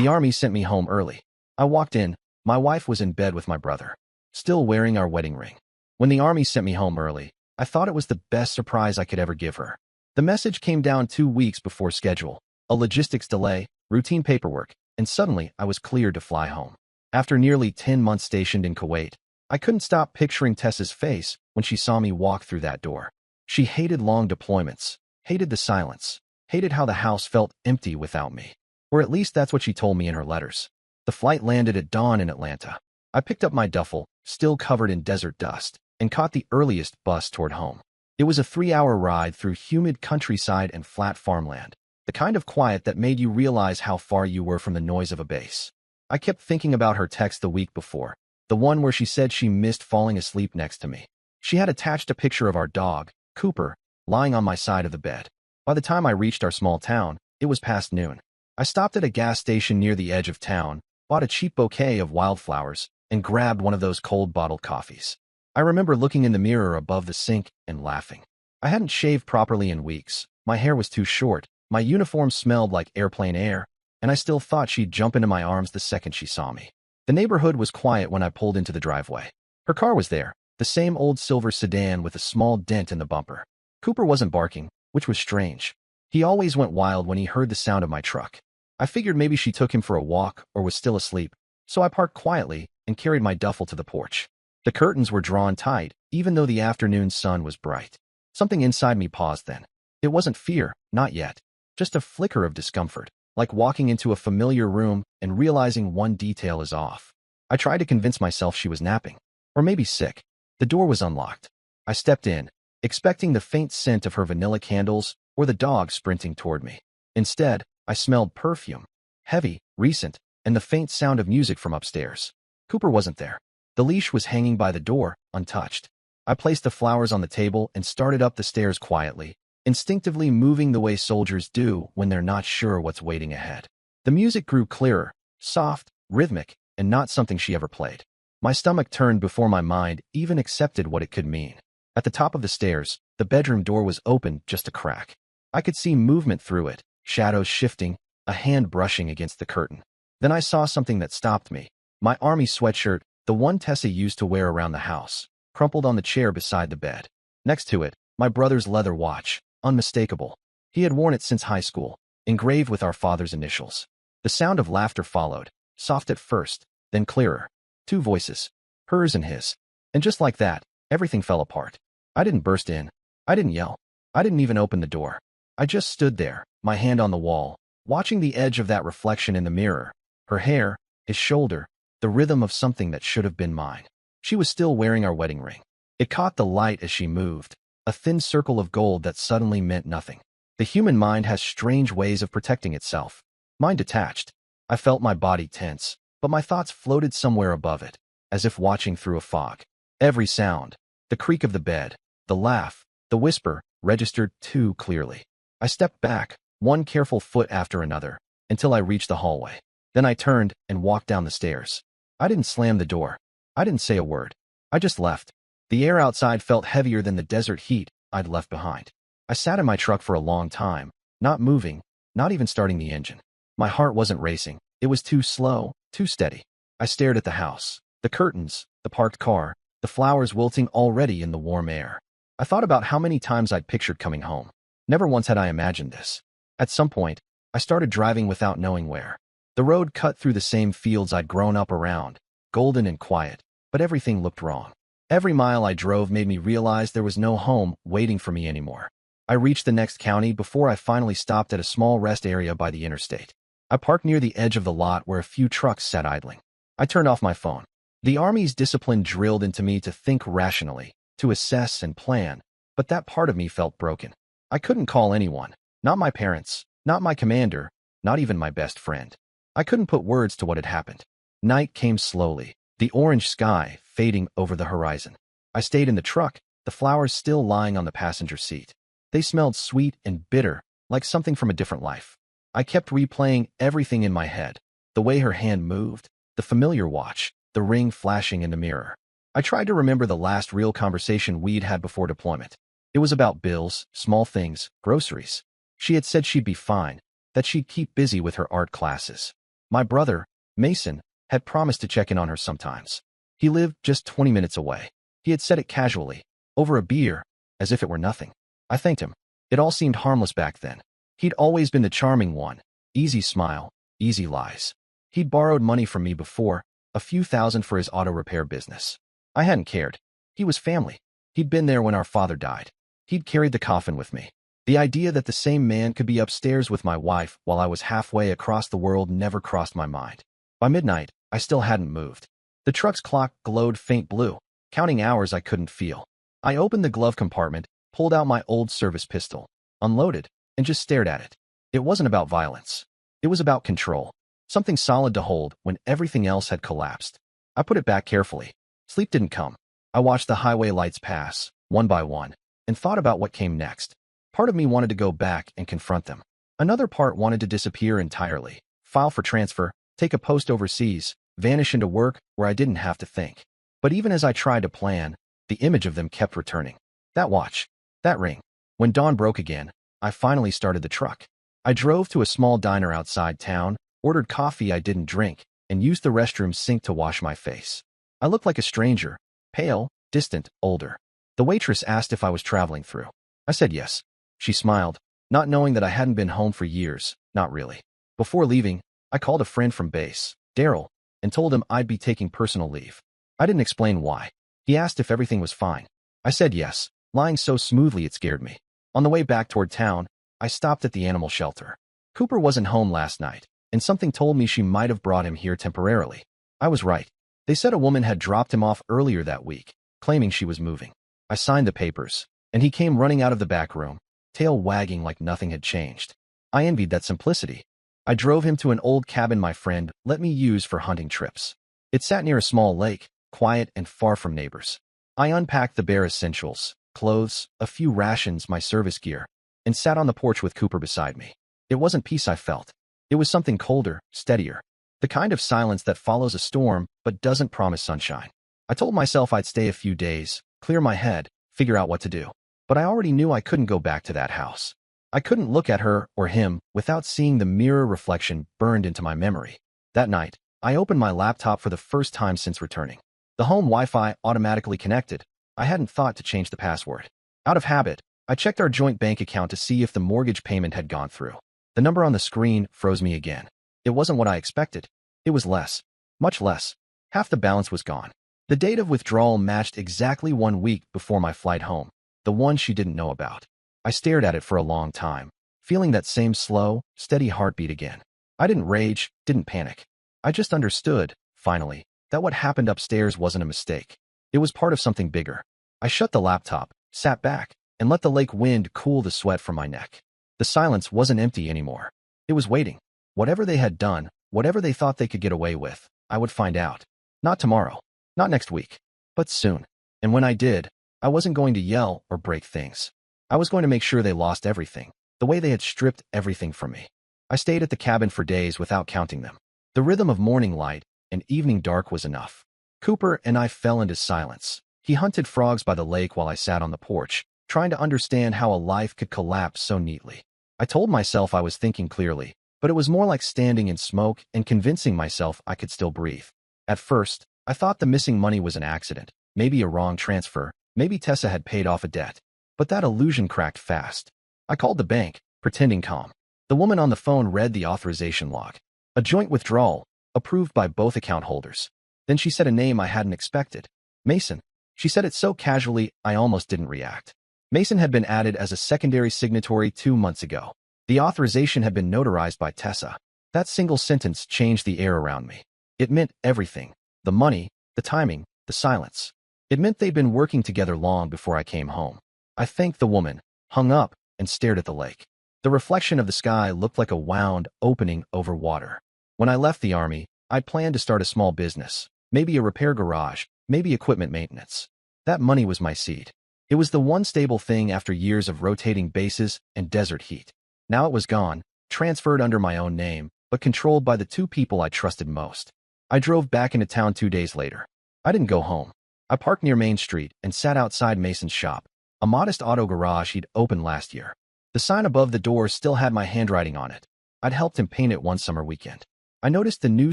The army sent me home early. I walked in. My wife was in bed with my brother, still wearing our wedding ring. When the army sent me home early, I thought it was the best surprise I could ever give her. The message came down 2 weeks before schedule, a logistics delay, routine paperwork, and suddenly I was cleared to fly home. After nearly 10 months stationed in Kuwait, I couldn't stop picturing Tessa's face when she saw me walk through that door. She hated long deployments, hated the silence, hated how the house felt empty without me. Or at least that's what she told me in her letters. The flight landed at dawn in Atlanta. I picked up my duffel, still covered in desert dust, and caught the earliest bus toward home. It was a 3-hour ride through humid countryside and flat farmland, the kind of quiet that made you realize how far you were from the noise of a base. I kept thinking about her text the week before, the one where she said she missed falling asleep next to me. She had attached a picture of our dog, Cooper, lying on my side of the bed. By the time I reached our small town, it was past noon. I stopped at a gas station near the edge of town, bought a cheap bouquet of wildflowers, and grabbed one of those cold bottled coffees. I remember looking in the mirror above the sink and laughing. I hadn't shaved properly in weeks, my hair was too short, my uniform smelled like airplane air, and I still thought she'd jump into my arms the second she saw me. The neighborhood was quiet when I pulled into the driveway. Her car was there, the same old silver sedan with a small dent in the bumper. Cooper wasn't barking, which was strange. He always went wild when he heard the sound of my truck. I figured maybe she took him for a walk or was still asleep, so I parked quietly and carried my duffel to the porch. The curtains were drawn tight, even though the afternoon sun was bright. Something inside me paused then. It wasn't fear, not yet. Just a flicker of discomfort, like walking into a familiar room and realizing one detail is off. I tried to convince myself she was napping, or maybe sick. The door was unlocked. I stepped in, expecting the faint scent of her vanilla candles or the dog sprinting toward me. Instead, I smelled perfume, heavy, recent, and the faint sound of music from upstairs. Cooper wasn't there. The leash was hanging by the door, untouched. I placed the flowers on the table and started up the stairs quietly, instinctively moving the way soldiers do when they're not sure what's waiting ahead. The music grew clearer, soft, rhythmic, and not something she ever played. My stomach turned before my mind even accepted what it could mean. At the top of the stairs, the bedroom door was open just a crack. I could see movement through it, shadows shifting, a hand brushing against the curtain. Then I saw something that stopped me. My army sweatshirt, the one Tessa used to wear around the house, crumpled on the chair beside the bed. Next to it, my brother's leather watch, unmistakable. He had worn it since high school, engraved with our father's initials. The sound of laughter followed, soft at first, then clearer. 2 voices, hers and his. And just like that, everything fell apart. I didn't burst in. I didn't yell. I didn't even open the door. I just stood there, my hand on the wall, watching the edge of that reflection in the mirror. Her hair, his shoulder, the rhythm of something that should have been mine. She was still wearing our wedding ring. It caught the light as she moved, a thin circle of gold that suddenly meant nothing. The human mind has strange ways of protecting itself. Mine detached. I felt my body tense, but my thoughts floated somewhere above it, as if watching through a fog. Every sound, the creak of the bed, the laugh, the whisper, registered too clearly. I stepped back, one careful foot after another, until I reached the hallway. Then I turned and walked down the stairs. I didn't slam the door. I didn't say a word. I just left. The air outside felt heavier than the desert heat I'd left behind. I sat in my truck for a long time, not moving, not even starting the engine. My heart wasn't racing. It was too slow, too steady. I stared at the house, the curtains, the parked car, the flowers wilting already in the warm air. I thought about how many times I'd pictured coming home. Never once had I imagined this. At some point, I started driving without knowing where. The road cut through the same fields I'd grown up around, golden and quiet, but everything looked wrong. Every mile I drove made me realize there was no home waiting for me anymore. I reached the next county before I finally stopped at a small rest area by the interstate. I parked near the edge of the lot where a few trucks sat idling. I turned off my phone. The Army's discipline drilled into me to think rationally, to assess and plan, but that part of me felt broken. I couldn't call anyone, not my parents, not my commander, not even my best friend. I couldn't put words to what had happened. Night came slowly, the orange sky fading over the horizon. I stayed in the truck, the flowers still lying on the passenger seat. They smelled sweet and bitter, like something from a different life. I kept replaying everything in my head, the way her hand moved, the familiar watch, the ring flashing in the mirror. I tried to remember the last real conversation we'd had before deployment. It was about bills, small things, groceries. She had said she'd be fine, that she'd keep busy with her art classes. My brother, Mason, had promised to check in on her sometimes. He lived just 20 minutes away. He had said it casually, over a beer, as if it were nothing. I thanked him. It all seemed harmless back then. He'd always been the charming one. Easy smile, easy lies. He'd borrowed money from me before, a few thousand for his auto repair business. I hadn't cared. He was family. He'd been there when our father died. He'd carried the coffin with me. The idea that the same man could be upstairs with my wife while I was halfway across the world never crossed my mind. By midnight, I still hadn't moved. The truck's clock glowed faint blue, counting hours I couldn't feel. I opened the glove compartment, pulled out my old service pistol, unloaded, and just stared at it. It wasn't about violence. It was about control. Something solid to hold when everything else had collapsed. I put it back carefully. Sleep didn't come. I watched the highway lights pass, one by one, and thought about what came next. Part of me wanted to go back and confront them. Another part wanted to disappear entirely, file for transfer, take a post overseas, vanish into work where I didn't have to think. But even as I tried to plan, the image of them kept returning. That watch, that ring. When dawn broke again, I finally started the truck. I drove to a small diner outside town, ordered coffee I didn't drink, and used the restroom sink to wash my face. I looked like a stranger, pale, distant, older. The waitress asked if I was traveling through. I said yes. She smiled, not knowing that I hadn't been home for years, not really. Before leaving, I called a friend from base, Daryl, and told him I'd be taking personal leave. I didn't explain why. He asked if everything was fine. I said yes, lying so smoothly it scared me. On the way back toward town, I stopped at the animal shelter. Cooper wasn't home last night, and something told me she might have brought him here temporarily. I was right. They said a woman had dropped him off earlier that week, claiming she was moving. I signed the papers, and he came running out of the back room, tail wagging like nothing had changed. I envied that simplicity. I drove him to an old cabin my friend let me use for hunting trips. It sat near a small lake, quiet and far from neighbors. I unpacked the bare essentials, clothes, a few rations, my service gear, and sat on the porch with Cooper beside me. It wasn't peace I felt. It was something colder, steadier. The kind of silence that follows a storm but doesn't promise sunshine. I told myself I'd stay a few days, clear my head, figure out what to do. But I already knew I couldn't go back to that house. I couldn't look at her or him without seeing the mirror reflection burned into my memory. That night, I opened my laptop for the first time since returning. The home Wi-Fi automatically connected. I hadn't thought to change the password. Out of habit, I checked our joint bank account to see if the mortgage payment had gone through. The number on the screen froze me again. It wasn't what I expected. It was less. Much less. Half the balance was gone. The date of withdrawal matched exactly 1 week before my flight home, the one she didn't know about. I stared at it for a long time, feeling that same slow, steady heartbeat again. I didn't rage, didn't panic. I just understood, finally, that what happened upstairs wasn't a mistake. It was part of something bigger. I shut the laptop, sat back, and let the lake wind cool the sweat from my neck. The silence wasn't empty anymore. It was waiting. Whatever they had done, whatever they thought they could get away with, I would find out. Not tomorrow, not next week, but soon. And when I did, I wasn't going to yell or break things. I was going to make sure they lost everything, the way they had stripped everything from me. I stayed at the cabin for days without counting them. The rhythm of morning light and evening dark was enough. Cooper and I fell into silence. He hunted frogs by the lake while I sat on the porch, trying to understand how a life could collapse so neatly. I told myself I was thinking clearly, but it was more like standing in smoke and convincing myself I could still breathe. At first, I thought the missing money was an accident, maybe a wrong transfer, maybe Tessa had paid off a debt. But that illusion cracked fast. I called the bank, pretending calm. The woman on the phone read the authorization log. A joint withdrawal, approved by both account holders. Then she said a name I hadn't expected. Mason. She said it so casually, I almost didn't react. Mason had been added as a secondary signatory 2 months ago. The authorization had been notarized by Tessa. That single sentence changed the air around me. It meant everything. The money, the timing, the silence. It meant they'd been working together long before I came home. I thanked the woman, hung up, and stared at the lake. The reflection of the sky looked like a wound opening over water. When I left the Army, I'd planned to start a small business, maybe a repair garage, maybe equipment maintenance. That money was my seed. It was the one stable thing after years of rotating bases and desert heat. Now it was gone, transferred under my own name, but controlled by the two people I trusted most. I drove back into town 2 days later. I didn't go home. I parked near Main Street and sat outside Mason's shop, a modest auto garage he'd opened last year. The sign above the door still had my handwriting on it. I'd helped him paint it one summer weekend. I noticed the new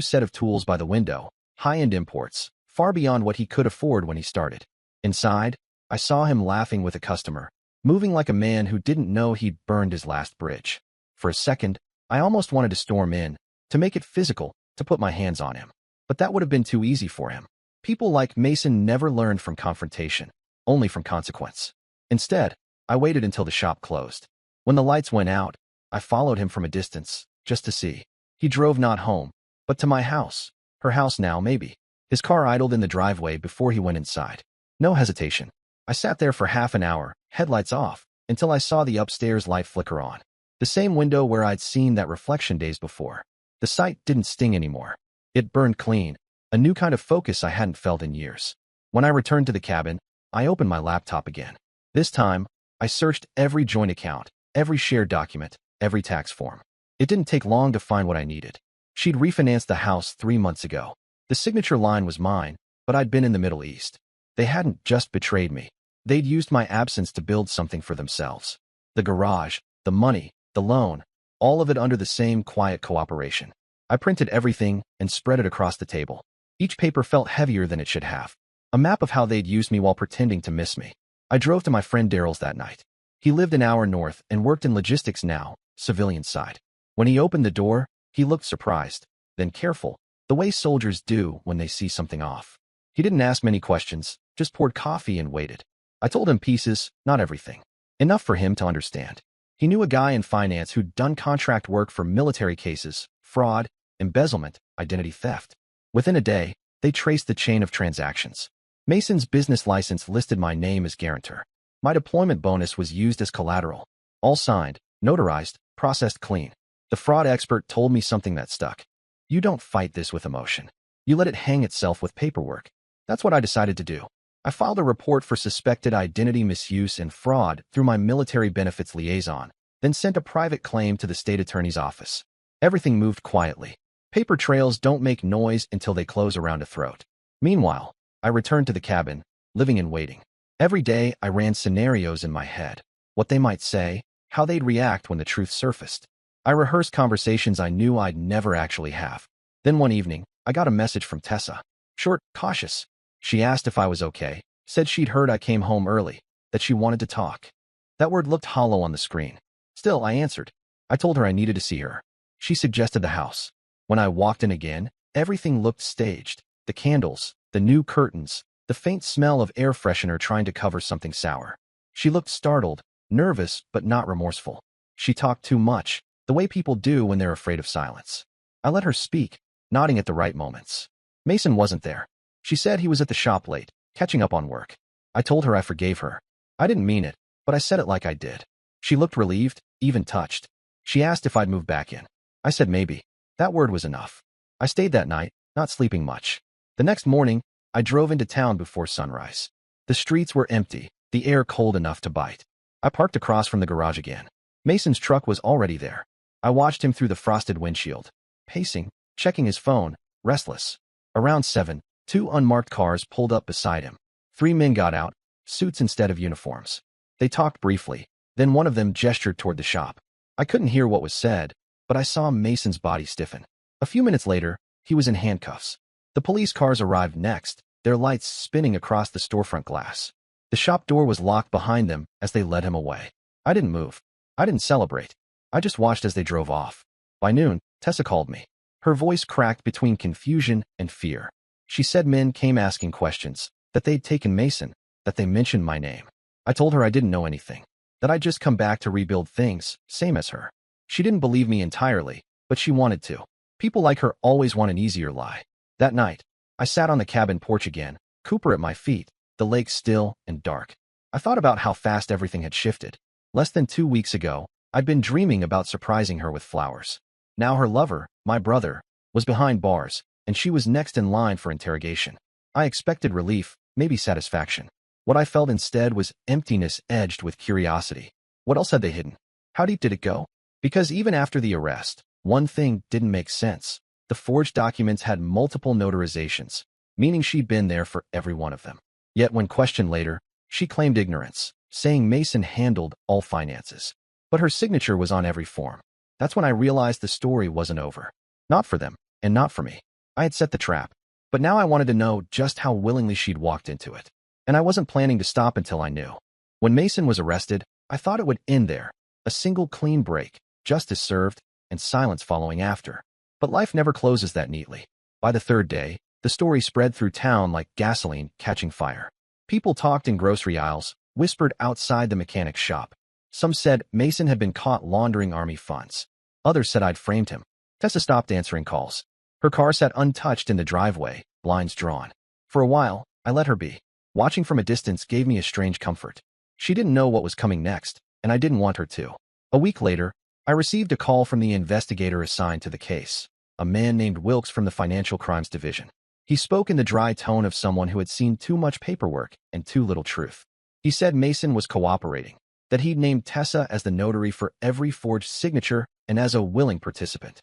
set of tools by the window, high-end imports, far beyond what he could afford when he started. Inside, I saw him laughing with a customer, moving like a man who didn't know he'd burned his last bridge. For a second, I almost wanted to storm in, to make it physical, to put my hands on him. But that would have been too easy for him. People like Mason never learned from confrontation, only from consequence. Instead, I waited until the shop closed. When the lights went out, I followed him from a distance, just to see. He drove not home, but to my house. Her house now, maybe. His car idled in the driveway before he went inside. No hesitation. I sat there for half an hour, headlights off, until I saw the upstairs light flicker on. The same window where I'd seen that reflection days before. The sight didn't sting anymore. It burned clean, a new kind of focus I hadn't felt in years. When I returned to the cabin, I opened my laptop again. This time, I searched every joint account, every shared document, every tax form. It didn't take long to find what I needed. She'd refinanced the house 3 months ago. The signature line was mine, but I'd been in the Middle East. They hadn't just betrayed me. They'd used my absence to build something for themselves. The garage, the money, the loan, all of it under the same quiet cooperation. I printed everything and spread it across the table. Each paper felt heavier than it should have. A map of how they'd used me while pretending to miss me. I drove to my friend Daryl's that night. He lived an hour north and worked in logistics now, civilian side. When he opened the door, he looked surprised, then careful, the way soldiers do when they see something off. He didn't ask many questions, just poured coffee and waited. I told him pieces, not everything. Enough for him to understand. He knew a guy in finance who'd done contract work for military cases, fraud, embezzlement, identity theft. Within a day, they traced the chain of transactions. Mason's business license listed my name as guarantor. My deployment bonus was used as collateral. All signed, notarized, processed clean. The fraud expert told me something that stuck. You don't fight this with emotion. You let it hang itself with paperwork. That's what I decided to do. I filed a report for suspected identity misuse and fraud through my military benefits liaison, then sent a private claim to the state attorney's office. Everything moved quietly. Paper trails don't make noise until they close around a throat. Meanwhile, I returned to the cabin, living and waiting. Every day, I ran scenarios in my head. What they might say, how they'd react when the truth surfaced. I rehearsed conversations I knew I'd never actually have. Then one evening, I got a message from Tessa. Short, cautious. She asked if I was okay, said she'd heard I came home early, that she wanted to talk. That word looked hollow on the screen. Still, I answered. I told her I needed to see her. She suggested the house. When I walked in again, everything looked staged. The candles, the new curtains, the faint smell of air freshener trying to cover something sour. She looked startled, nervous, but not remorseful. She talked too much, the way people do when they're afraid of silence. I let her speak, nodding at the right moments. Mason wasn't there. She said he was at the shop late, catching up on work. I told her I forgave her. I didn't mean it, but I said it like I did. She looked relieved, even touched. She asked if I'd move back in. I said maybe. That word was enough. I stayed that night, not sleeping much. The next morning, I drove into town before sunrise. The streets were empty, the air cold enough to bite. I parked across from the garage again. Mason's truck was already there. I watched him through the frosted windshield, pacing, checking his phone, restless. Around 7, 2 unmarked cars pulled up beside him. 3 men got out, suits instead of uniforms. They talked briefly, then one of them gestured toward the shop. I couldn't hear what was said, but I saw Mason's body stiffen. A few minutes later, he was in handcuffs. The police cars arrived next, their lights spinning across the storefront glass. The shop door was locked behind them as they led him away. I didn't move. I didn't celebrate. I just watched as they drove off. By noon, Tessa called me. Her voice cracked between confusion and fear. She said men came asking questions, that they'd taken Mason, that they mentioned my name. I told her I didn't know anything, that I'd just come back to rebuild things, same as her. She didn't believe me entirely, but she wanted to. People like her always want an easier lie. That night, I sat on the cabin porch again, Cooper at my feet, the lake still and dark. I thought about how fast everything had shifted. Less than 2 weeks ago, I'd been dreaming about surprising her with flowers. Now her lover, my brother, was behind bars, and she was next in line for interrogation. I expected relief, maybe satisfaction. What I felt instead was emptiness edged with curiosity. What else had they hidden? How deep did it go? Because even after the arrest, one thing didn't make sense. The forged documents had multiple notarizations, meaning she'd been there for every one of them. Yet when questioned later, she claimed ignorance, saying Mason handled all finances. But her signature was on every form. That's when I realized the story wasn't over. Not for them. and not for me. I had set the trap, but now I wanted to know just how willingly she'd walked into it. And I wasn't planning to stop until I knew. When Mason was arrested, I thought it would end there. A single clean break, justice served, and silence following after. But life never closes that neatly. By the third day, the story spread through town like gasoline catching fire. People talked in grocery aisles, whispered outside the mechanic's shop. Some said Mason had been caught laundering Army funds. Others said I'd framed him. Tessa stopped answering calls. Her car sat untouched in the driveway, blinds drawn. For a while, I let her be. Watching from a distance gave me a strange comfort. She didn't know what was coming next, and I didn't want her to. A week later, I received a call from the investigator assigned to the case, a man named Wilkes from the Financial Crimes Division. He spoke in the dry tone of someone who had seen too much paperwork and too little truth. He said Mason was cooperating, that he'd named Tessa as the notary for every forged signature and as a willing participant.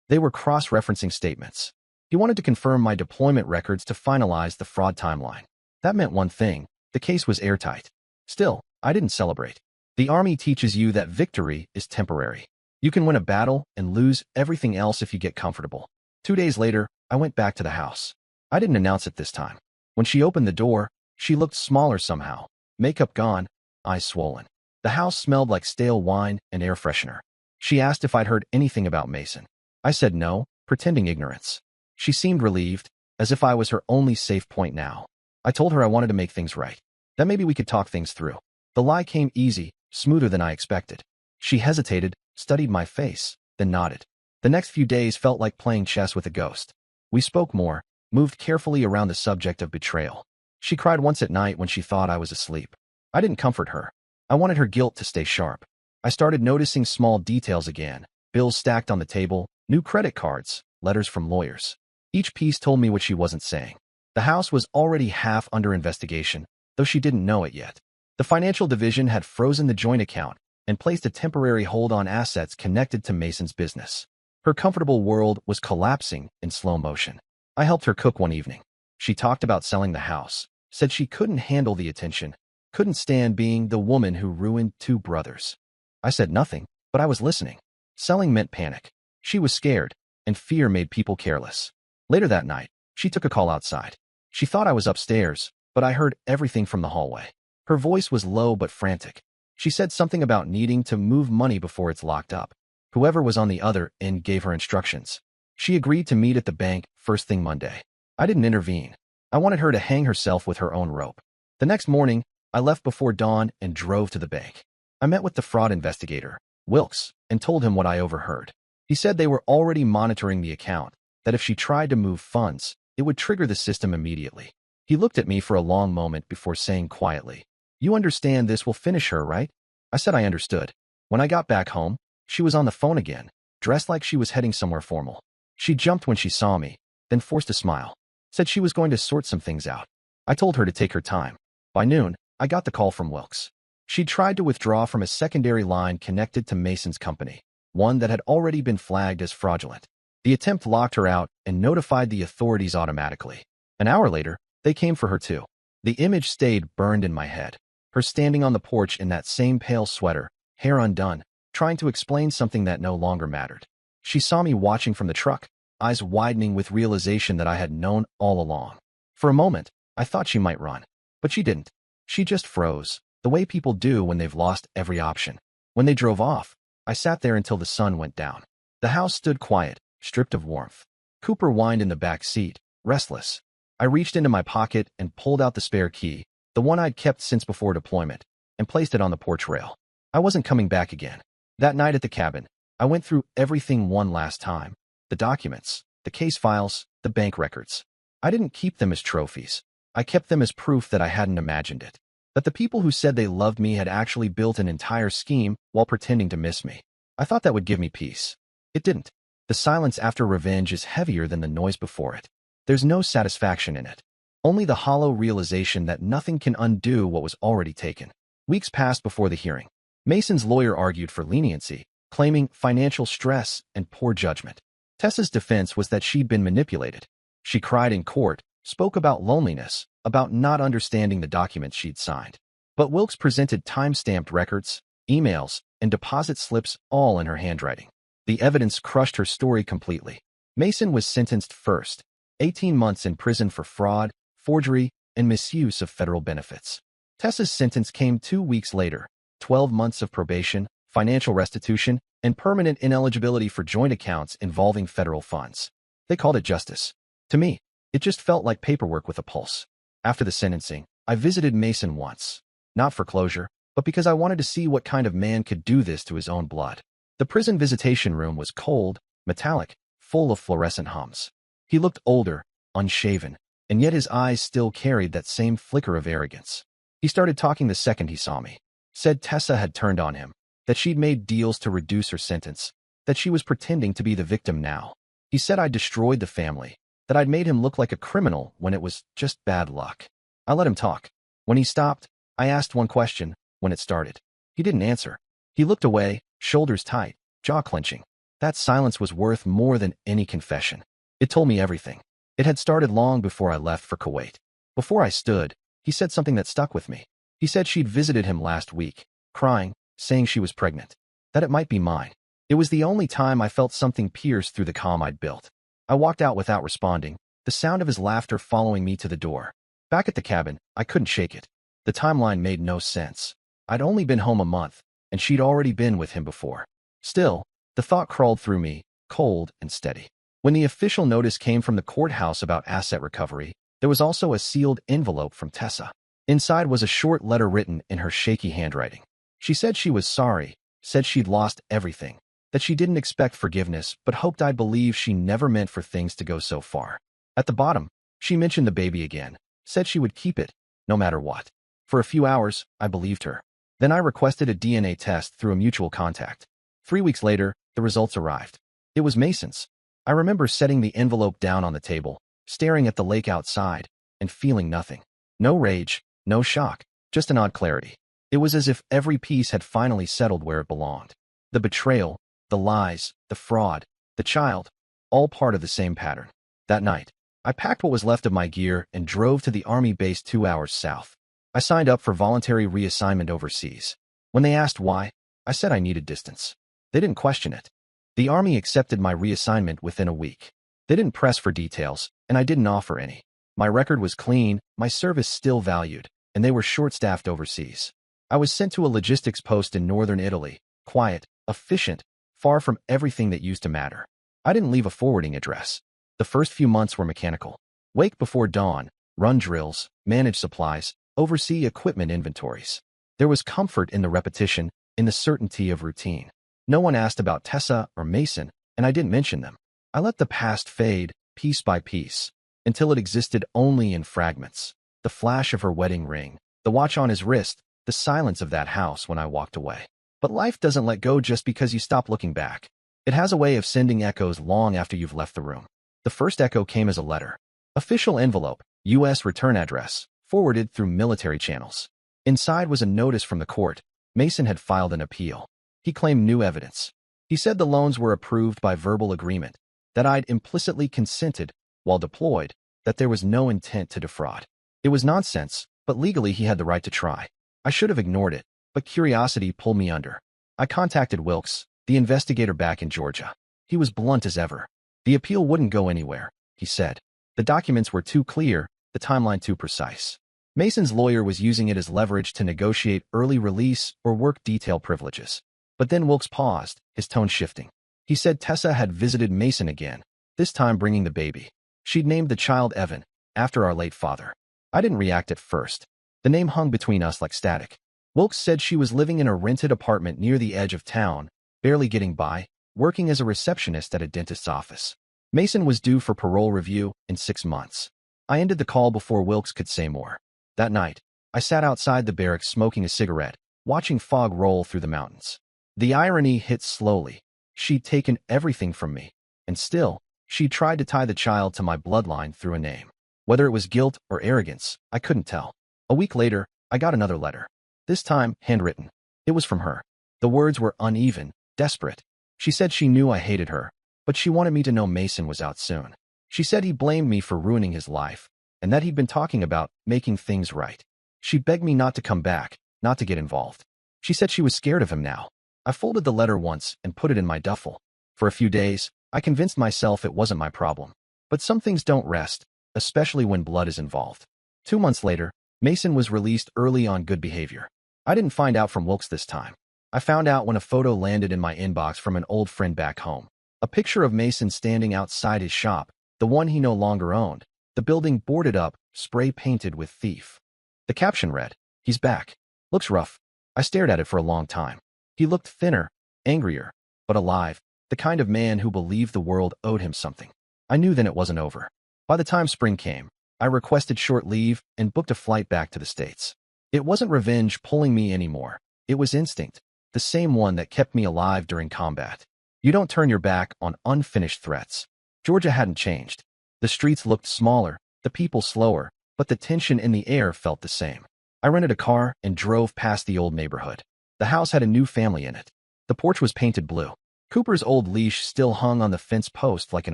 They were cross-referencing statements. He wanted to confirm my deployment records to finalize the fraud timeline. That meant one thing: the case was airtight. Still, I didn't celebrate. The Army teaches you that victory is temporary. You can win a battle and lose everything else if you get comfortable. 2 days later, I went back to the house. I didn't announce it this time. When she opened the door, she looked smaller somehow. Makeup gone, eyes swollen. The house smelled like stale wine and air freshener. She asked if I'd heard anything about Mason. I said no, pretending ignorance. She seemed relieved, as if I was her only safe point now. I told her I wanted to make things right, that maybe we could talk things through. The lie came easy, smoother than I expected. She hesitated, studied my face, then nodded. The next few days felt like playing chess with a ghost. We spoke more, moved carefully around the subject of betrayal. She cried once at night when she thought I was asleep. I didn't comfort her. I wanted her guilt to stay sharp. I started noticing small details again: bills stacked on the table, new credit cards, letters from lawyers. Each piece told me what she wasn't saying. The house was already half under investigation, though she didn't know it yet. The financial division had frozen the joint account and placed a temporary hold on assets connected to Mason's business. Her comfortable world was collapsing in slow motion. I helped her cook one evening. She talked about selling the house, said she couldn't handle the attention, couldn't stand being the woman who ruined 2 brothers. I said nothing, but I was listening. Selling meant panic. She was scared, and fear made people careless. Later that night, she took a call outside. She thought I was upstairs, but I heard everything from the hallway. Her voice was low but frantic. She said something about needing to move money before it's locked up. Whoever was on the other end gave her instructions. She agreed to meet at the bank first thing Monday. I didn't intervene. I wanted her to hang herself with her own rope. The next morning, I left before dawn and drove to the bank. I met with the fraud investigator, Wilkes, and told him what I overheard. He said they were already monitoring the account, that if she tried to move funds, it would trigger the system immediately. He looked at me for a long moment before saying quietly, "You understand this will finish her, right?" I said I understood. When I got back home, she was on the phone again, dressed like she was heading somewhere formal. She jumped when she saw me, then forced a smile. Said she was going to sort some things out. I told her to take her time. By noon, I got the call from Wilkes. She'd tried to withdraw from a secondary line connected to Mason's company, one that had already been flagged as fraudulent. The attempt locked her out and notified the authorities automatically. An hour later, they came for her too. The image stayed burned in my head. Her standing on the porch in that same pale sweater, hair undone, trying to explain something that no longer mattered. She saw me watching from the truck, eyes widening with realization that I had known all along. For a moment, I thought she might run, but she didn't. She just froze, the way people do when they've lost every option. When they drove off, I sat there until the sun went down. The house stood quiet, stripped of warmth. Cooper whined in the back seat, restless. I reached into my pocket and pulled out the spare key, the one I'd kept since before deployment, and placed it on the porch rail. I wasn't coming back again. That night at the cabin, I went through everything one last time. The documents, the case files, the bank records. I didn't keep them as trophies. I kept them as proof that I hadn't imagined it. That the people who said they loved me had actually built an entire scheme while pretending to miss me. I thought that would give me peace. It didn't. The silence after revenge is heavier than the noise before it. There's no satisfaction in it. Only the hollow realization that nothing can undo what was already taken. Weeks passed before the hearing. Mason's lawyer argued for leniency, claiming financial stress and poor judgment. Tessa's defense was that she'd been manipulated. She cried in court, spoke about loneliness, about not understanding the documents she'd signed. But Wilkes presented time-stamped records, emails, and deposit slips all in her handwriting. The evidence crushed her story completely. Mason was sentenced first, 18 months in prison for fraud, forgery, and misuse of federal benefits. Tessa's sentence came 2 weeks later, 12 months of probation, financial restitution, and permanent ineligibility for joint accounts involving federal funds. They called it justice. To me, it just felt like paperwork with a pulse. After the sentencing, I visited Mason once. Not for closure, but because I wanted to see what kind of man could do this to his own blood. The prison visitation room was cold, metallic, full of fluorescent hums. He looked older, unshaven, and yet his eyes still carried that same flicker of arrogance. He started talking the second he saw me. Said Tessa had turned on him, that she'd made deals to reduce her sentence, that she was pretending to be the victim now. He said I'd destroyed the family, that I'd made him look like a criminal when it was just bad luck. I let him talk. When he stopped, I asked one question, when it started. He didn't answer. He looked away, shoulders tight, jaw clenching. That silence was worth more than any confession. It told me everything. It had started long before I left for Kuwait. Before I stood, he said something that stuck with me. He said she'd visited him last week, crying, saying she was pregnant, that it might be mine. It was the only time I felt something pierce through the calm I'd built. I walked out without responding, the sound of his laughter following me to the door. Back at the cabin, I couldn't shake it. The timeline made no sense. I'd only been home a month, and she'd already been with him before. Still, the thought crawled through me, cold and steady. When the official notice came from the courthouse about asset recovery, there was also a sealed envelope from Tessa. Inside was a short letter written in her shaky handwriting. She said she was sorry, said she'd lost everything, that she didn't expect forgiveness but hoped I'd believe she never meant for things to go so far. At the bottom, she mentioned the baby again, said she would keep it, no matter what. For a few hours, I believed her. Then I requested a DNA test through a mutual contact. 3 weeks later, the results arrived. It was Mason's. I remember setting the envelope down on the table, staring at the lake outside, and feeling nothing. No rage, no shock, just an odd clarity. It was as if every piece had finally settled where it belonged. The betrayal, the lies, the fraud, the child, all part of the same pattern. That night, I packed what was left of my gear and drove to the Army base 2 hours south. I signed up for voluntary reassignment overseas. When they asked why, I said I needed distance. They didn't question it. The Army accepted my reassignment within a week. They didn't press for details, and I didn't offer any. My record was clean, my service still valued, and they were short-staffed overseas. I was sent to a logistics post in northern Italy, quiet, efficient, far from everything that used to matter. I didn't leave a forwarding address. The first few months were mechanical. Wake before dawn, run drills, manage supplies, oversee equipment inventories. There was comfort in the repetition, in the certainty of routine. No one asked about Tessa or Mason, and I didn't mention them. I let the past fade, piece by piece, until it existed only in fragments. The flash of her wedding ring, the watch on his wrist, the silence of that house when I walked away. But life doesn't let go just because you stop looking back. It has a way of sending echoes long after you've left the room. The first echo came as a letter. Official envelope, U.S. return address, forwarded through military channels. Inside was a notice from the court. Mason had filed an appeal. He claimed new evidence. He said the loans were approved by verbal agreement, that I'd implicitly consented, while deployed, that there was no intent to defraud. It was nonsense, but legally he had the right to try. I should have ignored it, but curiosity pulled me under. I contacted Wilkes, the investigator back in Georgia. He was blunt as ever. The appeal wouldn't go anywhere, he said. The documents were too clear, the timeline too precise. Mason's lawyer was using it as leverage to negotiate early release or work detail privileges. But then Wilkes paused, his tone shifting. He said Tessa had visited Mason again, this time bringing the baby. She'd named the child Evan, after our late father. I didn't react at first. The name hung between us like static. Wilkes said she was living in a rented apartment near the edge of town, barely getting by, working as a receptionist at a dentist's office. Mason was due for parole review in 6 months. I ended the call before Wilkes could say more. That night, I sat outside the barracks smoking a cigarette, watching fog roll through the mountains. The irony hit slowly. She'd taken everything from me, and still, she'd tried to tie the child to my bloodline through a name. Whether it was guilt or arrogance, I couldn't tell. A week later, I got another letter. This time, handwritten. It was from her. The words were uneven, desperate. She said she knew I hated her, but she wanted me to know Mason was out soon. She said he blamed me for ruining his life, and that he'd been talking about making things right. She begged me not to come back, not to get involved. She said she was scared of him now. I folded the letter once and put it in my duffel. For a few days, I convinced myself it wasn't my problem. But some things don't rest, especially when blood is involved. 2 months later, Mason was released early on good behavior. I didn't find out from Wilkes this time. I found out when a photo landed in my inbox from an old friend back home. A picture of Mason standing outside his shop, the one he no longer owned, the building boarded up, spray-painted with thief. The caption read, "He's back. Looks rough." I stared at it for a long time. He looked thinner, angrier, but alive, the kind of man who believed the world owed him something. I knew then it wasn't over. By the time spring came, I requested short leave and booked a flight back to the States. It wasn't revenge pulling me anymore. It was instinct, the same one that kept me alive during combat. You don't turn your back on unfinished threats. Georgia hadn't changed. The streets looked smaller, the people slower, but the tension in the air felt the same. I rented a car and drove past the old neighborhood. The house had a new family in it. The porch was painted blue. Cooper's old leash still hung on the fence post like an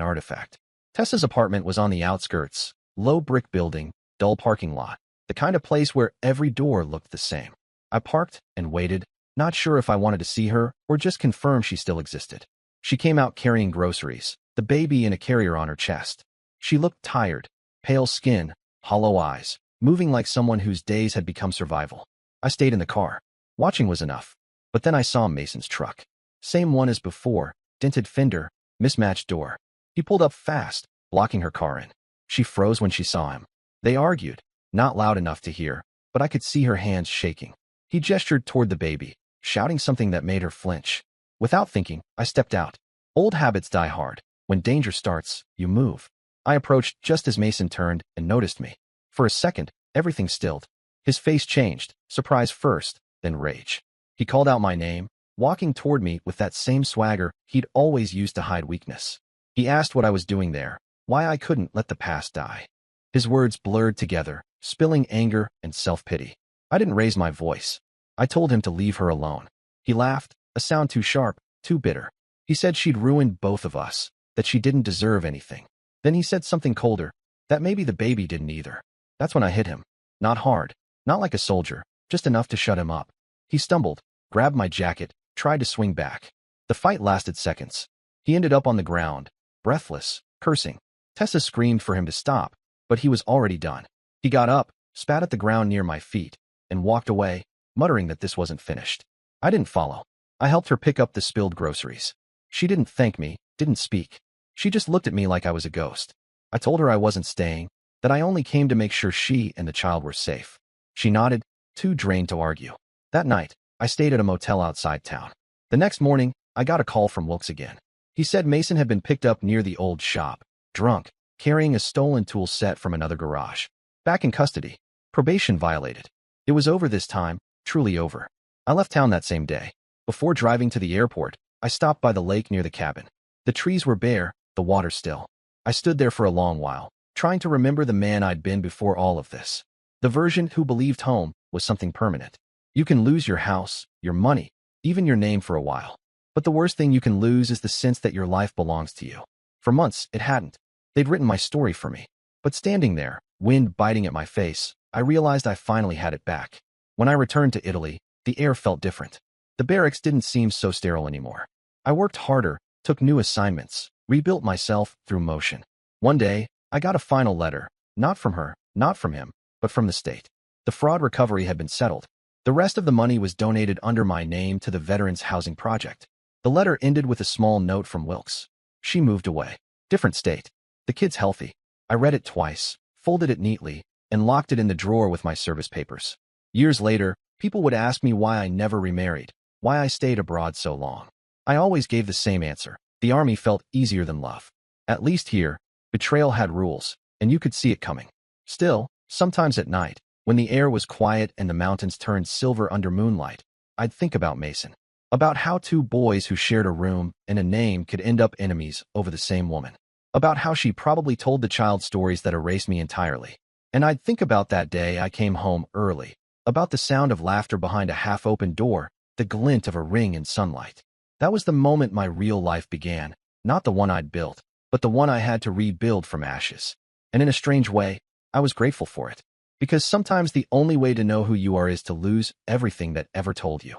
artifact. Tessa's apartment was on the outskirts, low brick building, dull parking lot, the kind of place where every door looked the same. I parked and waited, not sure if I wanted to see her or just confirm she still existed. She came out carrying groceries, the baby in a carrier on her chest. She looked tired, pale skin, hollow eyes, moving like someone whose days had become survival. I stayed in the car. Watching was enough. But then I saw Mason's truck. Same one as before, dented fender, mismatched door. He pulled up fast, blocking her car in. She froze when she saw him. They argued, not loud enough to hear, but I could see her hands shaking. He gestured toward the baby, shouting something that made her flinch. Without thinking, I stepped out. Old habits die hard. When danger starts, you move. I approached just as Mason turned and noticed me. For a second, everything stilled. His face changed, surprise first, then rage. He called out my name, walking toward me with that same swagger he'd always used to hide weakness. He asked what I was doing there, why I couldn't let the past die. His words blurred together, spilling anger and self-pity. I didn't raise my voice. I told him to leave her alone. He laughed, a sound too sharp, too bitter. He said she'd ruined both of us, that she didn't deserve anything. Then he said something colder, that maybe the baby didn't either. That's when I hit him. Not hard, not like a soldier, just enough to shut him up. He stumbled, grabbed my jacket, tried to swing back. The fight lasted seconds. He ended up on the ground, breathless, cursing. Tessa screamed for him to stop, but he was already done. He got up, spat at the ground near my feet, and walked away, muttering that this wasn't finished. I didn't follow. I helped her pick up the spilled groceries. She didn't thank me, didn't speak. She just looked at me like I was a ghost. I told her I wasn't staying, that I only came to make sure she and the child were safe. She nodded, too drained to argue. That night, I stayed at a motel outside town. The next morning, I got a call from Wilkes again. He said Mason had been picked up near the old shop, drunk, carrying a stolen tool set from another garage. Back in custody. Probation violated. It was over this time, truly over. I left town that same day. Before driving to the airport, I stopped by the lake near the cabin. The trees were bare, the water still. I stood there for a long while, trying to remember the man I'd been before all of this. The version who believed home was something permanent. You can lose your house, your money, even your name for a while. But the worst thing you can lose is the sense that your life belongs to you. For months, it hadn't. They'd written my story for me. But standing there, wind biting at my face, I realized I finally had it back. When I returned to Italy, the air felt different. The barracks didn't seem so sterile anymore. I worked harder, took new assignments, rebuilt myself through motion. One day, I got a final letter, not from her, not from him, but from the state. The fraud recovery had been settled. The rest of the money was donated under my name to the Veterans Housing Project. The letter ended with a small note from Wilkes. She moved away. Different state. The kid's healthy. I read it twice, folded it neatly, and locked it in the drawer with my service papers. Years later, people would ask me why I never remarried, why I stayed abroad so long. I always gave the same answer. The army felt easier than love. At least here, betrayal had rules, and you could see it coming. Still, sometimes at night, when the air was quiet and the mountains turned silver under moonlight, I'd think about Mason. About how two boys who shared a room and a name could end up enemies over the same woman. About how she probably told the child stories that erased me entirely. And I'd think about that day I came home early, about the sound of laughter behind a half-open door, the glint of a ring in sunlight. That was the moment my real life began, not the one I'd built, but the one I had to rebuild from ashes. And in a strange way, I was grateful for it. Because sometimes the only way to know who you are is to lose everything that ever told you.